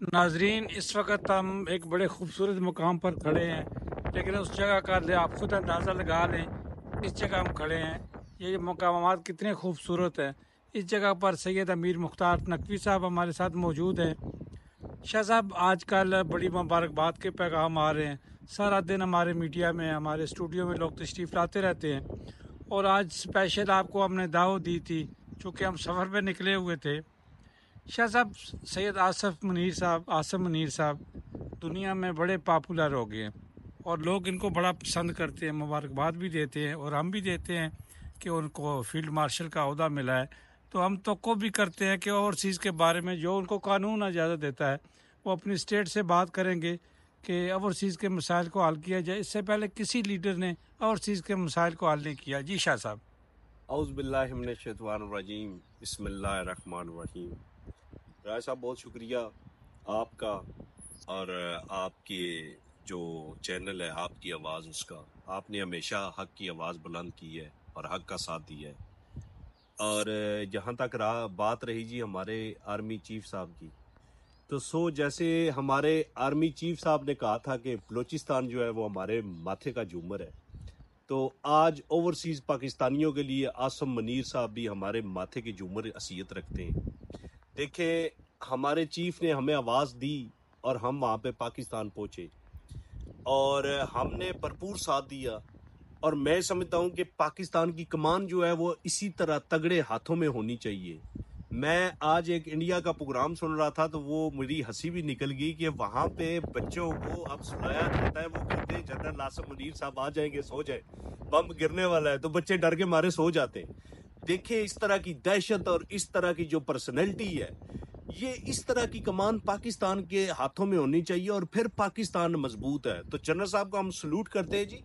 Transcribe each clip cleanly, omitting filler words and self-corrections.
नाजरीन, इस वक्त हम एक बड़े खूबसूरत मुकाम पर खड़े हैं, लेकिन उस जगह का आप खुद अंदाज़ा लगा लें। इस जगह हम खड़े हैं, ये मकामात कितने खूबसूरत हैं। इस जगह पर सैयद अमीर मुख्तार नकवी साहब हमारे साथ मौजूद हैं। शाह साहब, आजकल बड़ी मुबारकबाद के पैगाम आ रहे हैं। सारा दिन हमारे मीडिया में, हमारे स्टूडियो में लोग तशरीफ़ लाते रहते हैं, और आज स्पेशल आपको हमने दावत दी थी चूँकि हम सफ़र पर निकले हुए थे। शाह साहब, सैयद आसम मुनीर साहब दुनिया में बड़े पॉपुलर हो गए हैं, और लोग इनको बड़ा पसंद करते हैं, मुबारकबाद भी देते हैं, और हम भी देते हैं कि उनको फील्ड मार्शल का ओहदा मिला है। तो हम तो भी करते हैं कि ओवरसीज़ के बारे में जो उनको कानून इजाज़त देता है, वो अपनी स्टेट से बात करेंगे कि ओवरसीज़ के मसाइल को हल किया जाए। इससे पहले किसी लीडर ने ओवरसीज़ के मसाइल को हल नहीं किया। जी शाह साहब। औज़ुबिल्लाहिमिनश्शैतानिर्रजीम, बिस्मिल्लाहिर्रहमानिर्रहीम। राय साहब, बहुत शुक्रिया आपका और आपके जो चैनल है आपकी आवाज़, उसका आपने हमेशा हक की आवाज़ बुलंद की है और हक का साथ दिया है। और जहाँ तक बात रही जी हमारे आर्मी चीफ साहब की, तो जैसे हमारे आर्मी चीफ साहब ने कहा था कि बलूचिस्तान जो है वो हमारे माथे का झूमर है, तो आज ओवरसीज पाकिस्तानियों के लिए आसम मुनीर साहब भी हमारे माथे की झूमर हैसियत रखते हैं। देखें, हमारे चीफ ने हमें आवाज़ दी और हम वहाँ पे पाकिस्तान पहुँचे और हमने भरपूर साथ दिया। और मैं समझता हूँ कि पाकिस्तान की कमान जो है वो इसी तरह तगड़े हाथों में होनी चाहिए। मैं आज एक इंडिया का प्रोग्राम सुन रहा था, तो वो मेरी हंसी भी निकल गई कि वहाँ पे बच्चों को अब सुनाया जाता है, वो कहते हैं जनरल आसम मुनीर साहब आ जाएंगे, सो जाए, बम गिरने वाला है, तो बच्चे डर के मारे सो जाते हैं। देखिए, इस तरह की दहशत और इस तरह की जो पर्सनैलिटी है, ये इस तरह की कमान पाकिस्तान के हाथों में होनी चाहिए और फिर पाकिस्तान मजबूत है। तो जनरल साहब को हम सलूट करते हैं जी,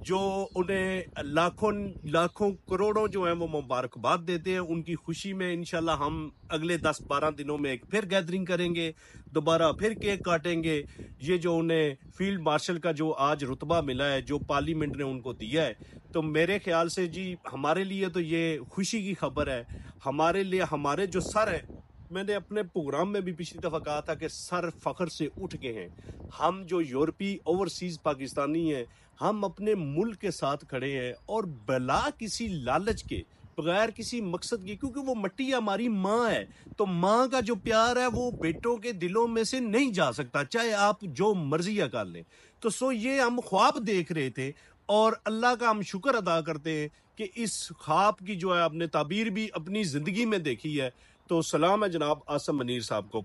जो उन्हें लाखों लाखों करोड़ों जो है वो मुबारकबाद देते हैं। उनकी खुशी में इंशाल्लाह हम अगले 10-12 दिनों में एक फिर गैदरिंग करेंगे, दोबारा फिर केक काटेंगे। ये जो उन्हें फील्ड मार्शल का जो आज रुतबा मिला है, जो पार्लियामेंट ने उनको दिया है, तो मेरे ख्याल से जी हमारे लिए तो ये खुशी की खबर है। हमारे लिए हमारे जो सर है, मैंने अपने प्रोग्राम में भी पिछली दफा कहा था कि सर फख्र से उठ गए हैं। हम जो यूरोपीय ओवरसीज पाकिस्तानी हैं, हम अपने मुल्क के साथ खड़े हैं और बिला किसी लालच के, बगैर किसी मकसद के, क्योंकि वो मट्टी हमारी माँ है, तो माँ का जो प्यार है वो बेटों के दिलों में से नहीं जा सकता, चाहे आप जो मर्जी कर लें। तो ये हम ख्वाब देख रहे थे और अल्लाह का हम शुक्र अदा करते हैं कि इस ख्वाब की जो है आपने ताबीर भी अपनी जिंदगी में देखी है। तो सलाम है जनाब आसम मुनीर साहब को।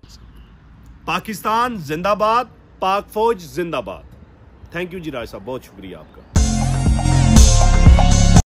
पाकिस्तान जिंदाबाद, पाक फौज जिंदाबाद। थैंक यू जी राय साहब, बहुत शुक्रिया आपका।